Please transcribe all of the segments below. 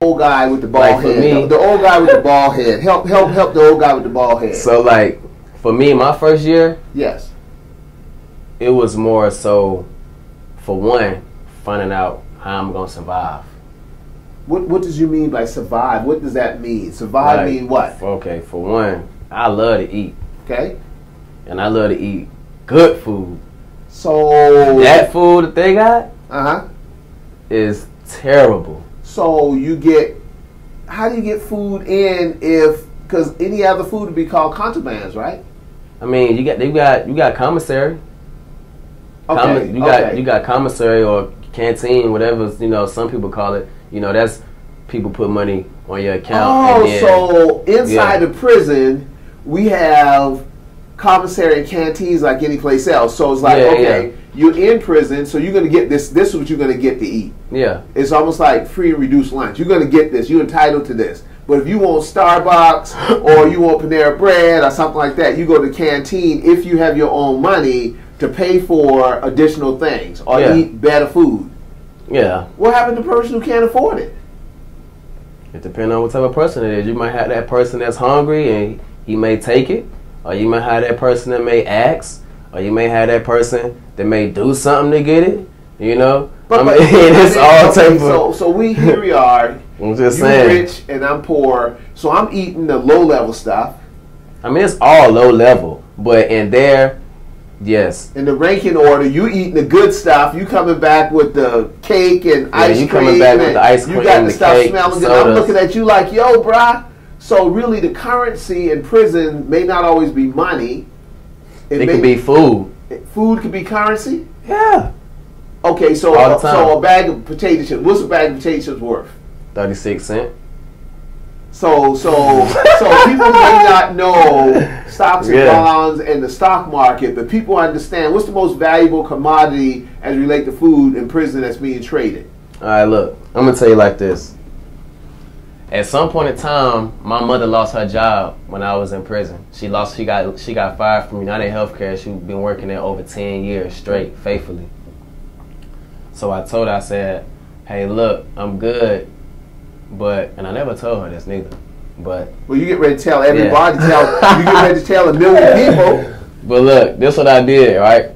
old guy with the bald head. Me, the old guy with the bald head. Help the old guy with the bald head. So like, for me, my first year, yes, it was more so, for one, finding out how I'm gonna survive. What does you mean by survive? What does that mean? Survive like, mean what? Okay, for one, I love to eat. Okay. And I love to eat good food. So that food that they got is terrible. So how do you get food in because any other food would be called contrabands, right? I mean, you got commissary. Okay. You got commissary or canteen, whatever, some people call it. That's people put money on your account. Oh, so inside the prison, we have commissary and canteens like any place else. So it's like, you're in prison, so you're going to get this. This is what you're going to get to eat. Yeah. It's almost like free and reduced lunch. You're going to get this. You're entitled to this. But if you want Starbucks or you want Panera Bread or something like that, you go to the canteen if you have your own money to pay for additional things or eat better food. Yeah. What happened to the person who can't afford it? It depends on what type of person it is. You might have that person that's hungry and he may take it, or you might have that person that may ask, or you may have that person that may do something to get it. But it's all type of. So here we are. I'm just saying. You're rich and I'm poor, so I'm eating the low level stuff. I mean, it's all low level, but in there. Yes. In the ranking order, you eating the good stuff. You coming back with the cake and ice cream. You coming back with the ice cream. You got the stuff cake, smelling good. I'm looking at you like, yo, brah. So really, the currency in prison may not always be money. It could be food. Food could be currency. Yeah. Okay, so a bag of potato chips. What's a bag of potato chips worth? 36 cents. So people may not know stocks and bonds and the stock market, but people understand what's the most valuable commodity as relate to food in prison that's being traded. All right, look, I'm gonna tell you like this. At some point in time, my mother lost her job when I was in prison. She got fired from United Healthcare. She'd been working there over 10 years straight, faithfully. So I told her, I said, hey, look, I'm good. And I never told her this neither. Well, you get ready to tell everybody. You get ready to tell 1 million people. But look, this is what I did, right?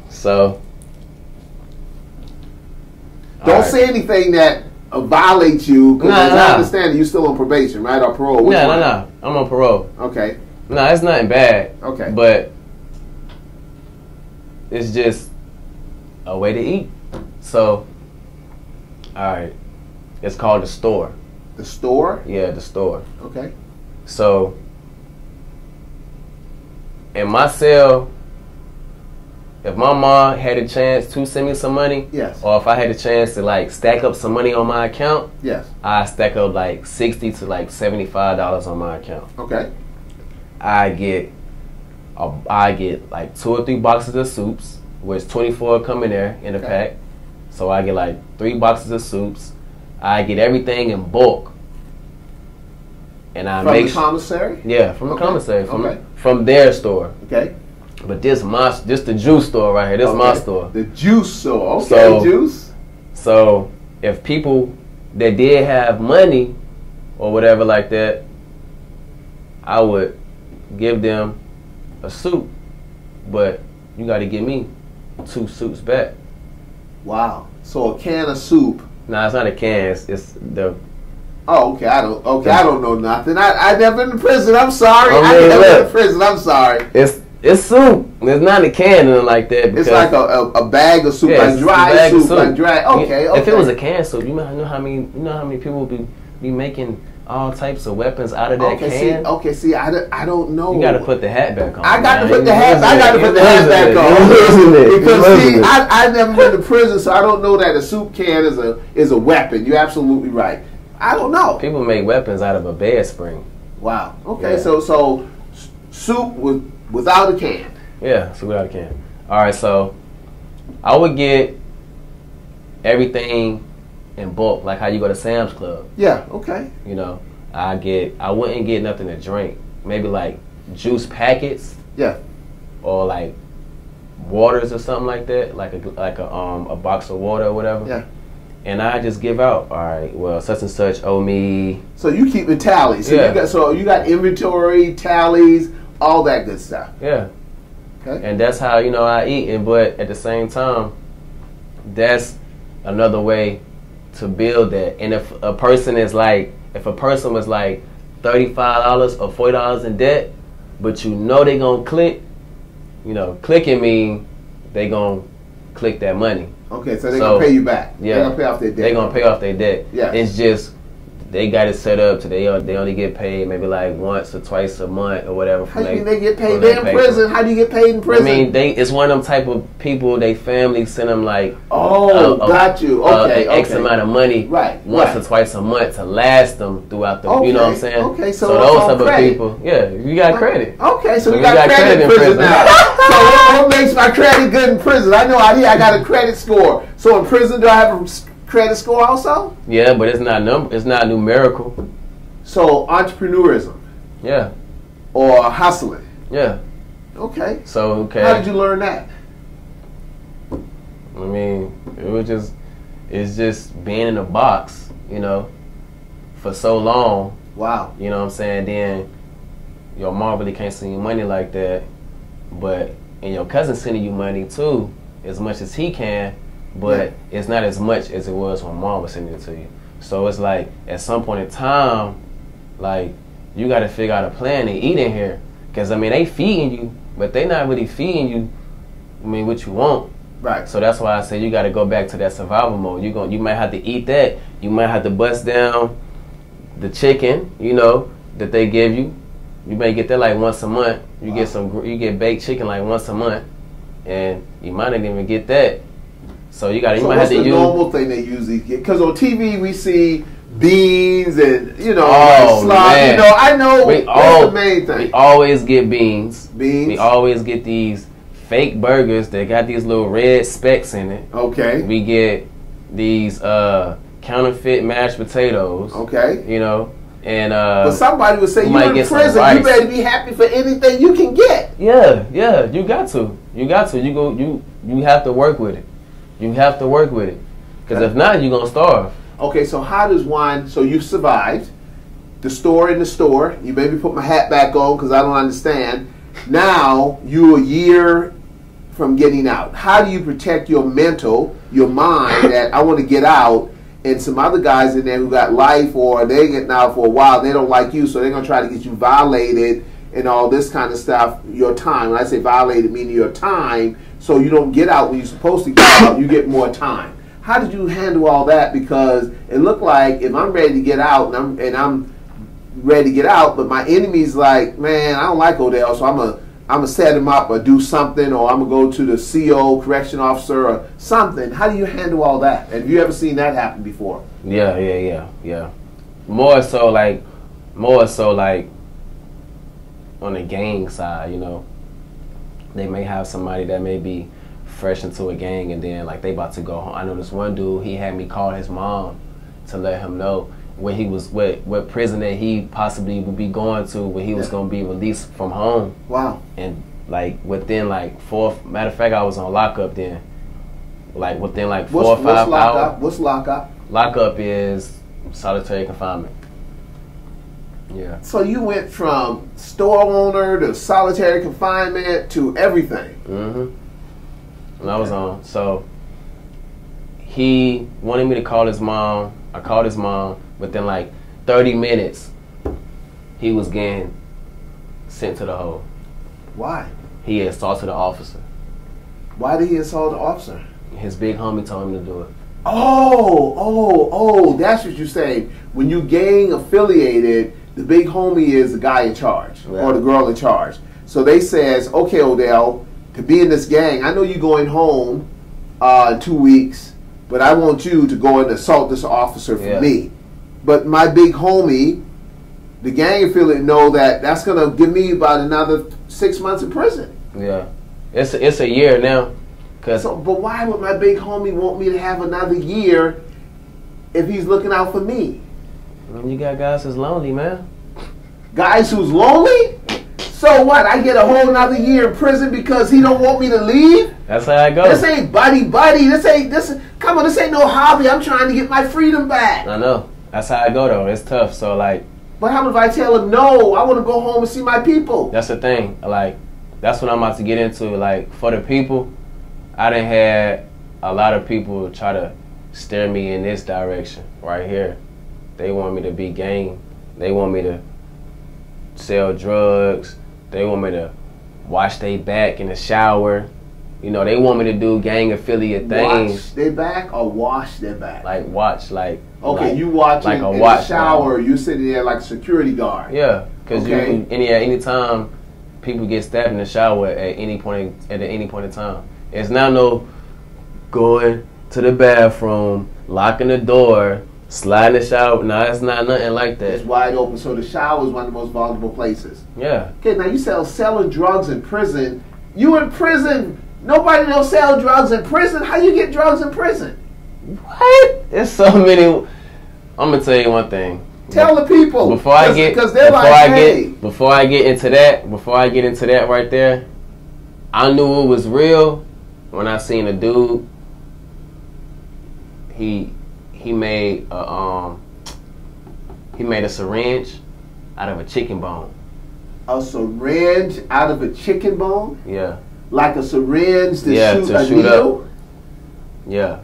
So don't say anything that violates you. Because I understand that you're still on probation, right, or parole. No. I'm on parole. Okay. No, it's nothing bad. Okay. But it's just a way to eat. So, all right. It's called the store. The store? Yeah, the store. Okay. So, in my cell, if my mom had a chance to send me some money, yes, or if I had a chance to like stack up some money on my account, yes, I stack up like $60 to like $75 on my account. Okay. I get like 2 or 3 boxes of soups, which 24 come in there in a pack. So I get like 3 boxes of soups. I get everything in bulk, and I make the commissary. Yeah, from the commissary, from their store. Okay. But this the juice store right here. This is my store. The juice store. Okay, juice. So if people that did have money or whatever like that, I would give them a soup, but you got to give me 2 soups back. Wow. So a can of soup. Nah, it's not a can. It's the. Oh, okay. I don't know nothing. I never been to prison. I'm sorry. I never been to prison. I'm sorry. It's soup. It's not a can or like that. It's like a bag of soup, like dry soup, like dry. Okay. If it was a can soup, you know how many people would be making all types of weapons out of that can. I don't know. You got to put the hat back on. I got to put the hat back on. Because see, I never been to prison, so I don't know that a soup can is a weapon. You're absolutely right. I don't know. People make weapons out of a bed spring. Wow. Okay. Yeah. So soup without a can. Yeah, soup without a can. All right. So I would get everything in bulk, like how you go to Sam's Club. Yeah, okay. I wouldn't get nothing to drink. Maybe like juice packets. Yeah. Or like waters or something like that, like a box of water or whatever. Yeah. and I just give out. All right, well, such and such owe me. So you keep the tallies. So you got inventory, tallies, all that good stuff. Yeah. Okay. And that's how I eat. And but at the same time, that's another way to build that. And if a person was like $35 or $40 in debt, but they gonna click, clicking mean they gonna click that money. Okay, so they're gonna pay you back. Yeah, they're gonna pay off their debt. They're gonna pay off their debt. Yeah, it's just they got it set up to they only get paid maybe like once or twice a month or whatever. How do you mean they get paid? They're in prison. How do you get paid in prison? I mean, it's one of them type of people. They family send them like got you. Okay, X amount of money once or twice a month to last them throughout the. You know what I'm saying? Okay, so those type of people, you got credit. Okay, so we got credit in prison now. So what makes my credit good in prison? I know out here I got a credit score. So in prison, do I have a credit score also? Yeah, but it's not it's not numerical. So entrepreneurism. Yeah. Or hustling. Yeah. Okay. So how did you learn that? I mean, it's just being in a box, for so long. Wow. You know what I'm saying? Then your mom really can't send you money like that, and your cousin sending you money too, as much as he can. But it's not as much as it was when mom was sending it to you. So it's like at some point in time, like you got to figure out a plan to eat in here. Because I mean, they feeding you, but they not really feeding you. I mean, what you want. Right. So that's why I say you got to go back to that survival mode. You might have to eat that. You might have to bust down the chicken, that they give you. You may get that like once a month. You get baked chicken like once a month, and you might not even get that. So you might have to use the normal thing they usually get, because on TV we see beans and slop. Man. I know that's the main thing. We always get beans. Beans. We always get these fake burgers that got these little red specks in it. Okay. We get these counterfeit mashed potatoes. Okay. And but somebody would say you're in prison. You better be happy for anything you can get. Yeah. You got to. You have to work with it. You have to work with it, because if not, you're gonna starve. Okay, so how does one? So you survived the store in the store. You made me put my hat back on because I don't understand. Now you're a year from getting out. How do you protect your mental, your mind that I want to get out? And some other guys in there who got life, or they getting out for a while, they don't like you, so they're gonna try to get you violated and all this kind of stuff. Your time. When I say violated, meaning your time. So you don't get out when you're supposed to get out, you get more time. How did you handle all that? Because it looked like if I'm ready to get out and I'm ready to get out, but my enemy's like, man, I don't like Odell, so I'm gonna set him up or do something, or I'm gonna go to the CO, correction officer, or something. How do you handle all that? And have you ever seen that happen before? Yeah. More so like on the gang side, they may have somebody that may be fresh into a gang, and then like they about to go home. I know this one dude, he had me call his mom to let him know when he was what prison that he possibly would be going to when he was going to be released from home. Wow. And like within like matter of fact, I was on lockup then. Like within like 4 or 5 hours. What's lockup? Lockup is solitary confinement. Yeah. So you went from store owner to solitary confinement to everything. Mm-hmm. And I was on. So he wanted me to call his mom. I called his mom. Within like 30 minutes, he was getting sent to the hole. Why? He assaulted an officer. Why did he assault the officer? His big homie told him to do it. Oh, that's what you say. When you gang affiliated, the big homie is the guy in charge, or the girl in charge. So they says, okay, Odell, to be in this gang, I know you're going home in 2 weeks, but I want you to go and assault this officer for me. But my big homie, the gang affiliate, know that that's going to give me about another 6 months in prison. Yeah. It's a year now. But why would my big homie want me to have another year if he's looking out for me? You got guys who's lonely, man. Guys who's lonely? So what? I get a whole nother year in prison because he don't want me to leave? That's how it goes. This ain't buddy. Come on, this ain't no hobby. I'm trying to get my freedom back. I know. That's how I go though. It's tough. So like. But how if I tell him no? I want to go home and see my people. That's the thing. Like, that's what I'm about to get into. Like, for the people, I done had a lot of people try to steer me in this direction right here. They want me to be gang. They want me to sell drugs. They want me to wash their back in the shower. You know, they want me to do gang affiliate things. Wash their back or wash their back? Like watch, like. Okay, like, you watching like in the shower, you sitting there like a security guard. Yeah, because okay. any time people get stabbed in the shower at any point in time. It's not no going to the bathroom, locking the door, sliding the shower. No, it's not nothing like that. It's wide open, so the shower is one of the most vulnerable places. Yeah. Okay, now you selling drugs in prison. You in prison. Nobody don't sell drugs in prison. How you get drugs in prison? What? There's so many. I'm gonna tell you one thing. Tell the people before I get into that right there, I knew it was real when I seen a dude. He made a syringe out of a chicken bone. A syringe out of a chicken bone? Yeah. Like a syringe to shoot a needle? Up. Yeah.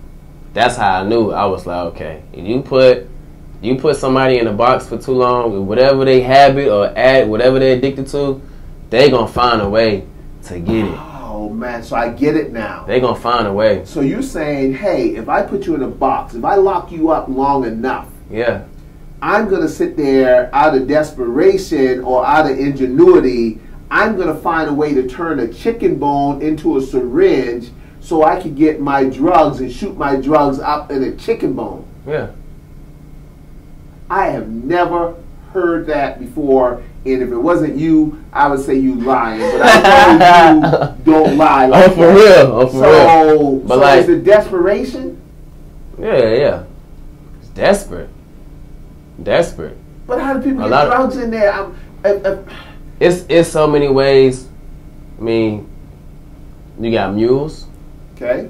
That's how I knew. I was like, okay, if you put somebody in a box for too long, whatever they habit or whatever they're addicted to, they gonna find a way to get it. Oh man, so I get it now. They gonna find a way. So you're saying, hey, if I put you in a box, if I lock you up long enough, yeah, I'm gonna sit there out of desperation or out of ingenuity, I'm gonna find a way to turn a chicken bone into a syringe so I can get my drugs and shoot my drugs up in a chicken bone. Yeah. I have never heard that before, and if it wasn't you, I would say you lying. But I know you don't lie like for real. So like, is it desperation? Yeah. It's desperate. But how do people get drugs in there? It's so many ways. I mean, you got mules. Okay.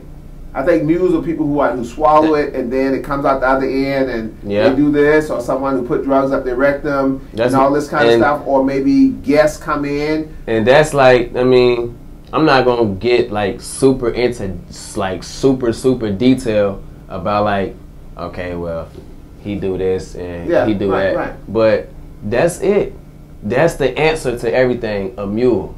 I think mules are people who swallow it and then it comes out the other end and they do this, or someone who put drugs up their rectum and all this kind of stuff, or maybe guests come in. And that's like, I mean, I'm not gonna get like super into like super detail about like, okay, well, he do this and he do that. Right. But that's it. That's the answer to everything, a mule.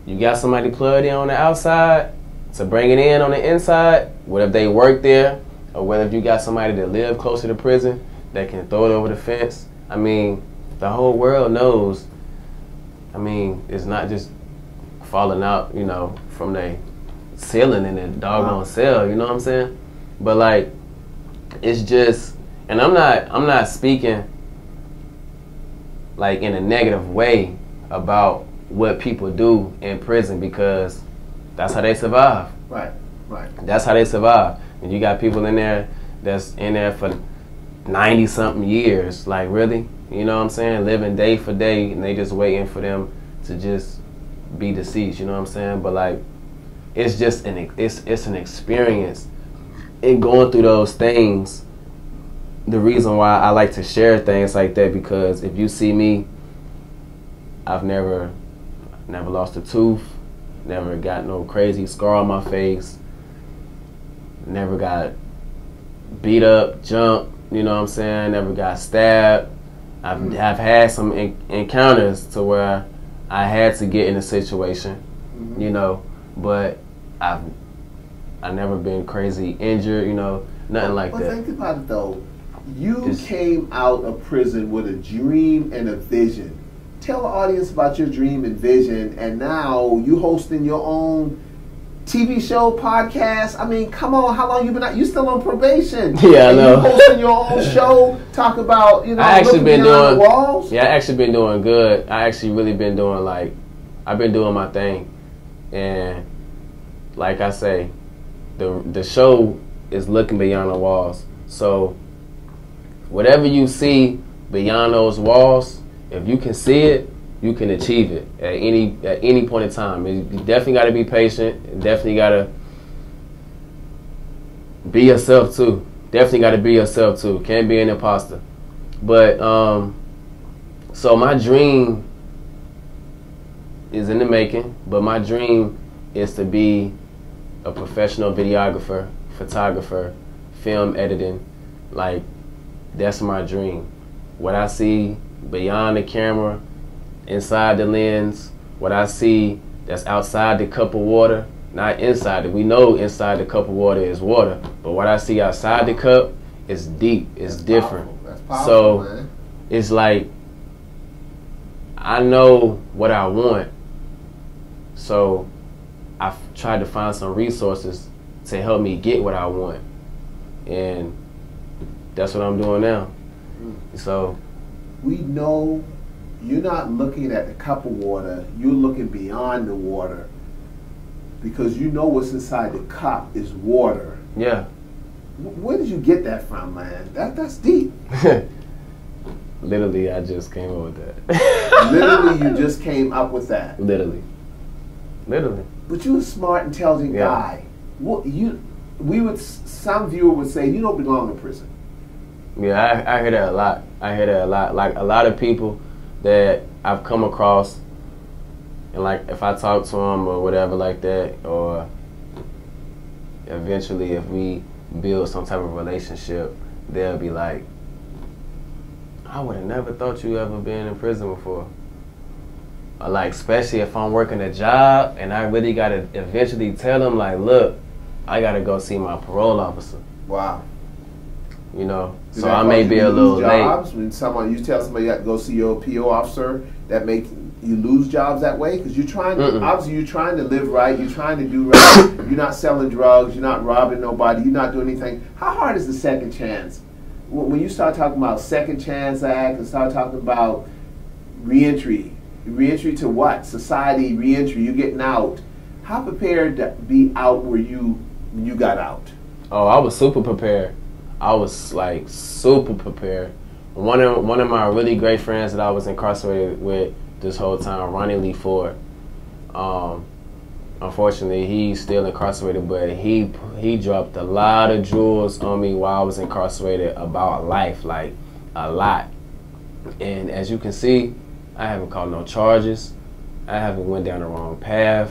You got somebody plugged in on the outside to bring it in on the inside, whether they work there or whether you got somebody that live closer to prison that can throw it over the fence. I mean, the whole world knows. I mean, it's not just falling out, you know, from the ceiling in the doggone cell, you know what I'm saying? But like, it's just, and I'm not speaking like in a negative way about what people do in prison, because that's how they survive. Right. That's how they survive. And you got people in there that's in there for 90-something years. Like, really? You know what I'm saying? Living day for day, and they just waiting for them to just be deceased. You know what I'm saying? But like, it's just it's an experience. And going through those things, the reason why I like to share things like that, because if you see me, I've never lost a tooth. Never got no crazy scar on my face. Never got beat up, jumped, you know what I'm saying? Never got stabbed. I've had some encounters to where I had to get in a situation, you know, but I've never been crazy injured, you know, nothing like that. But think about it though. You came out of prison with a dream and a vision. Tell the audience about your dream and vision, and now you hosting your own TV show, podcast. I mean, come on, how long you been out? You still on probation? Yeah, I know. You hosting your own show, talk about, you know, I actually been doing the walls. Yeah, I actually been doing good. I actually really been doing I've been doing my thing, and like I say, the show is looking beyond the walls. So whatever you see beyond those walls, if you can see it, you can achieve it at any point in time. You definitely got to be patient. Definitely got to be yourself too. Definitely got to be yourself too. Can't be an imposter. But so my dream is in the making. But my dream is to be a professional videographer, photographer, film editing. Like, that's my dream. What I see beyond the camera, inside the lens, what I see that's outside the cup of water, not inside it. We know inside the cup of water is water, but what I see outside the cup is deep, it's different. Powerful. That's powerful, so man. It's like, I know what I want, so I've tried to find some resources to help me get what I want, and that's what I'm doing now. So We know you're not looking at the cup of water, you're looking beyond the water, because you know what's inside the cup is water. yeah. Where did you get that from, man? That's deep. Literally, I just came up with that. Literally, you just came up with that. Literally. But you're a smart, intelligent Yeah. guy. Some viewer would say you don't belong in prison. Yeah, I hear that a lot. Like, a lot of people that I've come across, and like, if I talk to them or whatever like that, or eventually if we build some type of relationship, they'll be like, I would have never thought you ever been in prison before. Or like, especially if I'm working a job and I really gotta eventually tell them, like, look, I gotta go see my parole officer. Wow. You know, Does so that I may cause be you to a little lose late. jobs? When you tell somebody you have to go see your PO officer, that make you lose jobs that way? Because you're trying to, obviously you're trying to live right, you're trying to do right, you're not selling drugs, you're not robbing nobody, you're not doing anything. How hard is the second chance? When you start talking about Second Chance Act and start talking about reentry to what? Society reentry, you getting out. How prepared to be out were you when you got out? Oh, I was super prepared. I was like super prepared. One of my really great friends that I was incarcerated with this whole time, Ronnie Lee Ford. Unfortunately, he's still incarcerated, but he dropped a lot of jewels on me while I was incarcerated about life, like a lot. And as you can see, I haven't caught no charges. I haven't went down the wrong path.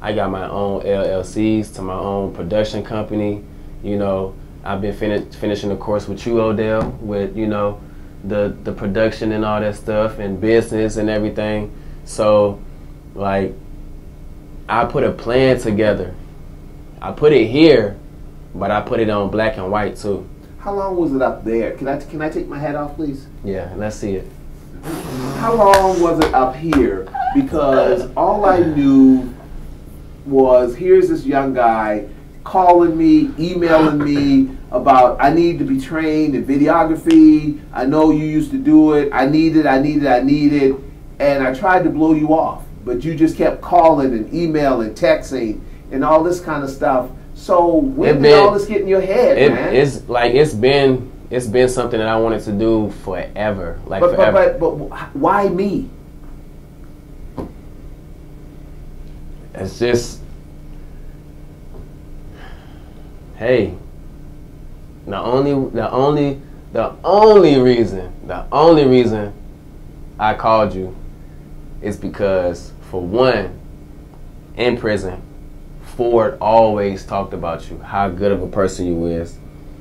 I got my own LLCs to my own production company. You know, I've been finishing the course with you, Odell, with, you know, the production and all that stuff and business and everything. So, like, I put a plan together. I put it here, but I put it on black and white too. How long was it up there? Can I take my hat off, please? Yeah, let's see it. How long was it up here? Because all I knew was, here's this young guy calling me, emailing me about, I need to be trained in videography. I know you used to do it. I need it. And I tried to blow you off, but you just kept calling and emailing, texting, and all this kind of stuff. So when did all this get in your head, man? It's like, it's been something that I wanted to do forever. Like, forever. But why me? It's just, hey, the only reason I called you is because, for one, in prison, Ford always talked about you, how good of a person you is,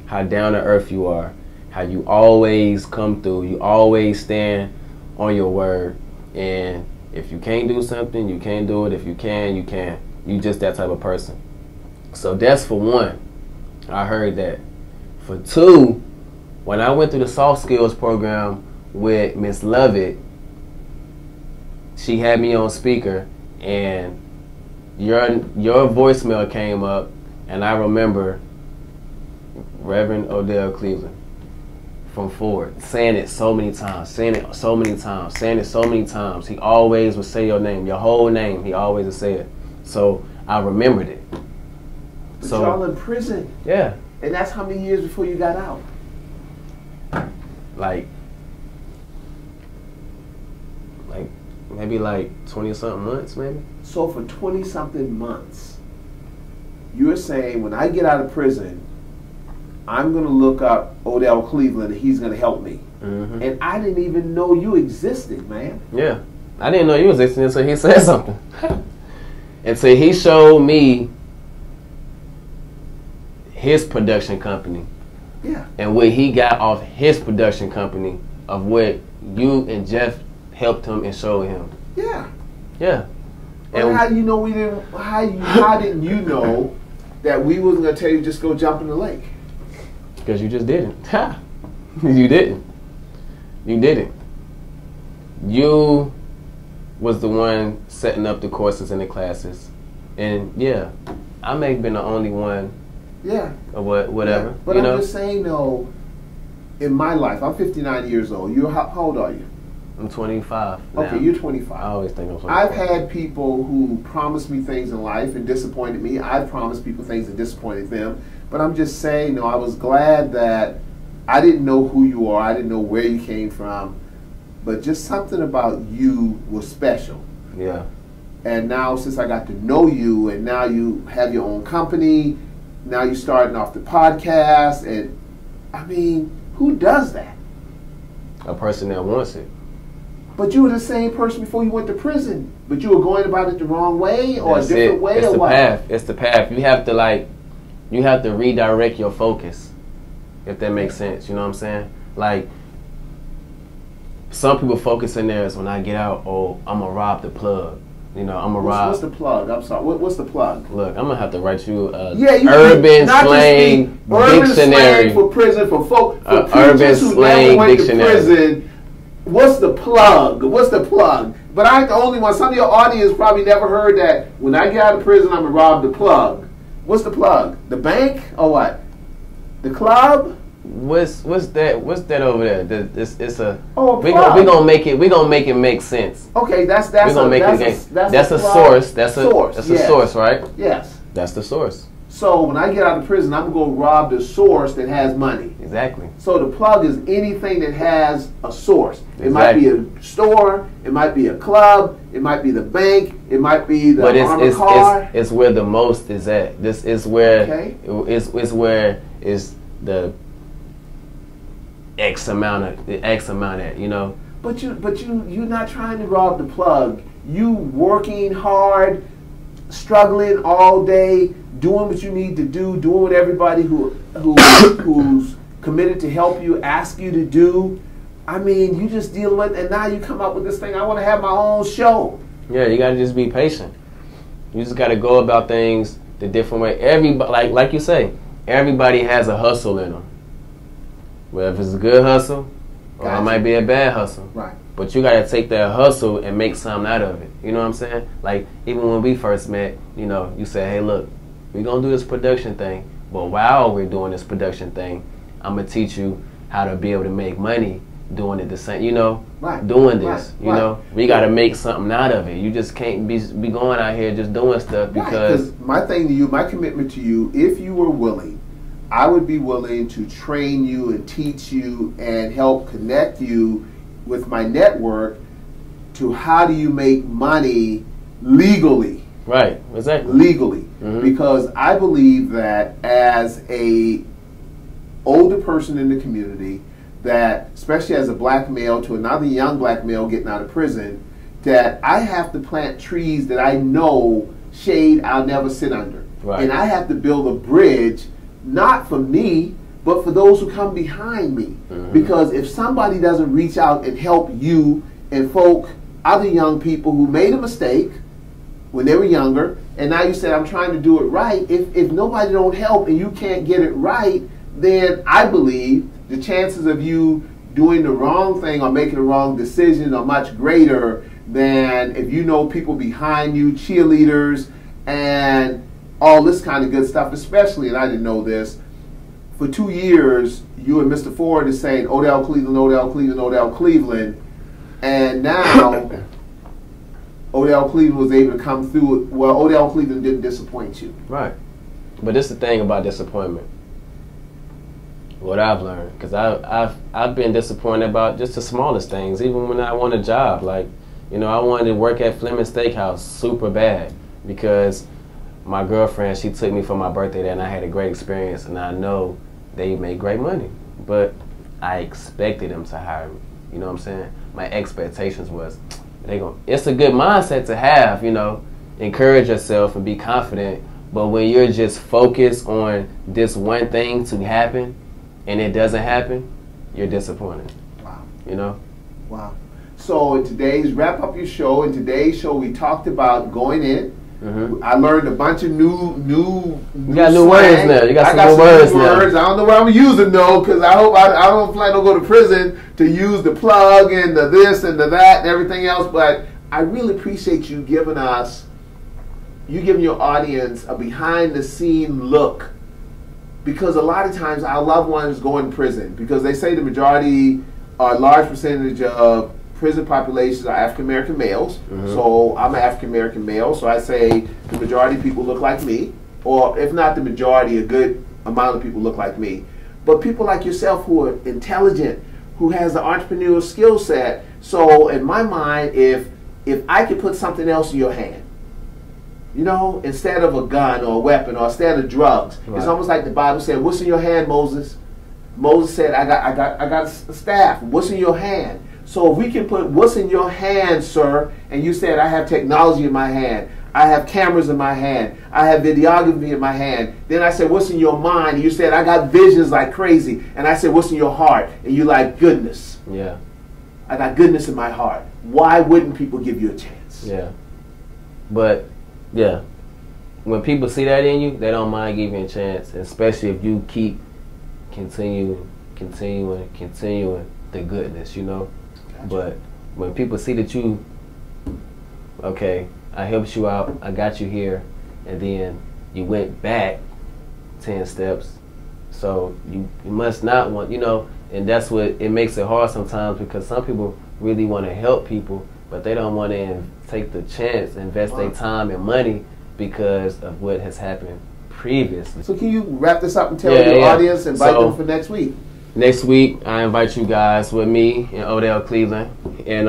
how down to earth you are, how you always come through, you always stand on your word, and if you can't do something, you can't do it. If you can, you can. You just that type of person. So that's for one. I heard that. For two, when I went through the soft skills program with Miss Lovett, she had me on speaker, and your voicemail came up, and I remember Reverend Odell Cleveland from Ford saying it so many times. He always would say your name, your whole name. He always would say it. So I remembered it. But y'all in prison. Yeah. And that's how many years before you got out? maybe like 20-something months, maybe. So for 20-something months, you're saying when I get out of prison, I'm going to look up Odell Cleveland and he's going to help me. Mm-hmm. And I didn't even know you existed, man. Yeah. I didn't know you was existing until he said something. Until he showed me his production company. Yeah. And what he got off his production company of what you and Jeff helped him and showed him. Yeah. Yeah. And how you know we didn't? How didn't you know that we wasn't gonna tell you just go jump in the lake? Because you just didn't. You didn't. You didn't. You was the one setting up the courses and the classes, and yeah, I may have been the only one. Yeah. Or whatever. Yeah. But you I'm know? just saying though, in my life, I'm 59 years old. How old are you? I'm 25 now. Okay, you're 25. I always think I'm 25. I've had people who promised me things in life and disappointed me. I've promised people things and disappointed them. But I'm just saying, I was glad that I didn't know who you are. I didn't know where you came from. But just something about you was special. Yeah. And now since I got to know you and now you have your own company, now you're starting off the podcast, and I mean, who does that? A person that wants it. But you were the same person before you went to prison, but you were going about it the wrong way or That's a different way, it's or the what? path. It's the path. You have to redirect your focus, if that makes sense. You know what I'm saying? Like, some people focus in there is when I get out, I'm gonna rob the plug. I'm gonna rob. What's the plug? I'm sorry. What's the plug? Look, I'm gonna have to write you urban slang urban dictionary slang for prison for folk for urban preachers who slang never went dictionary. to prison. What's the plug? What's the plug? But I ain't the only one. Some of your audience probably never heard that. When I get out of prison, I'm gonna rob the plug. What's the plug? The bank or what? The club? What's that? What's that over there? It's a. Oh, we gonna make it make sense. Okay, that's a source. That's a source. That's a source, right? Yes. That's the source. So when I get out of prison, I'm gonna go rob the source that has money. Exactly. So the plug is anything that has a source. Exactly. It might be a store, it might be a club, it might be the bank, it might be the armored car. It's where the most is at. This is where it's where is the X amount at, But you're not trying to rob the plug. You working hard, struggling all day, doing what you need to do, doing what everybody who's committed to help you ask you to do. I mean, you just deal with, and now you come up with this thing. I want to have my own show. Yeah, you gotta just be patient. You just gotta go about things the different way. Everybody, like you say, everybody has a hustle in them. Well, if it's a good hustle, or it might be a bad hustle. Right. But you gotta take that hustle and make something out of it. You know what I'm saying? Like, even when we first met, you said, hey, look, we're gonna do this production thing, but while we're doing this production thing, I'm gonna teach you how to be able to make money doing it the same, right. doing this, right. We gotta make something out of it. You just can't be going out here just doing stuff because my thing to you, my commitment to you, if you were willing, I would be willing to train you and teach you and help connect you with my network to how do you make money legally. Right, exactly. Legally. Mm-hmm. Because I believe that as a older person in the community, that especially as a black male to another young black male getting out of prison, that I have to plant trees that I know shade I'll never sit under. Right. And I have to build a bridge, not for me, but for those who come behind me. Mm-hmm. Because if somebody doesn't reach out and help you and other young people who made a mistake when they were younger, and now you said, I'm trying to do it right, if nobody don't help and you can't get it right, then I believe the chances of you doing the wrong thing or making the wrong decision are much greater than if you know people behind you, cheerleaders, and all this kind of good stuff, especially, and I didn't know this, for 2 years, you and Mr. Ford is saying Odell Cleveland, Odell Cleveland, Odell Cleveland, and now Odell Cleveland was able to come through. Well, Odell Cleveland didn't disappoint you. Right. But this is the thing about disappointment. What I've learned, because I've been disappointed about just the smallest things, even when I want a job. Like, You know, I wanted to work at Fleming Steakhouse super bad because my girlfriend, she took me for my birthday there and I had a great experience, and I know they make great money. But I expected them to hire me. You know what I'm saying? My expectations was, it's a good mindset to have, you know, encourage yourself and be confident. But when you're just focused on this one thing to happen and it doesn't happen, you're disappointed. Wow. You know? Wow. So in today's wrap up your show, in today's show we talked about going in. Mm-hmm. I learned a bunch of new You got new words now. You got some new words now. I don't know what I'm using though, because I hope I don't plan to go to prison to use the plug and the this and the that and everything else. But I really appreciate you giving your audience a behind the scene look, because a lot of times our loved ones go in prison because they say the majority, or a large percentage of prison populations are African American males. Mm-hmm. So I'm an African American male, so I say the majority of people look like me, or if not the majority, a good amount of people look like me. But people like yourself who are intelligent, who has the entrepreneurial skill set. So in my mind, if I could put something else in your hand, you know, instead of a gun or a weapon or instead of drugs, right. It's almost like the Bible said, "What's in your hand, Moses?" Moses said, "I got a staff. What's in your hand?" So if we can put what's in your hand, sir, and you said I have technology in my hand, I have cameras in my hand, I have videography in my hand. Then I said, what's in your mind? And you said, I got visions like crazy. And I said, what's in your heart? And you like, goodness. Yeah. I got goodness in my heart. Why wouldn't people give you a chance? Yeah. But, yeah, when people see that in you, they don't mind giving you a chance, especially if you keep continuing the goodness, you know? Gotcha. But when people see that you, okay, I helped you out, I got you here, and then you went back 10 steps, so you must not want, you know, and that's what, it makes it hard sometimes because some people really want to help people, but they don't want to take the chance, invest their time and money because of what has happened previously. So can you wrap this up and tell your audience, invite them for next week? Next week, I invite you guys with me and Odell Cleveland, and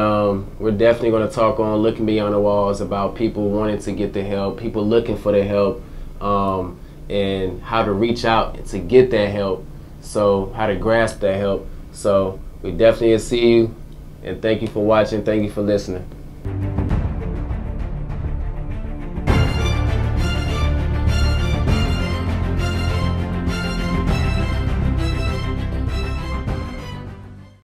we're definitely going to talk on Looking Beyond the Walls about people wanting to get the help, people looking for the help, and how to reach out to get that help, so how to grasp that help. So we definitely see you, and thank you for watching, thank you for listening.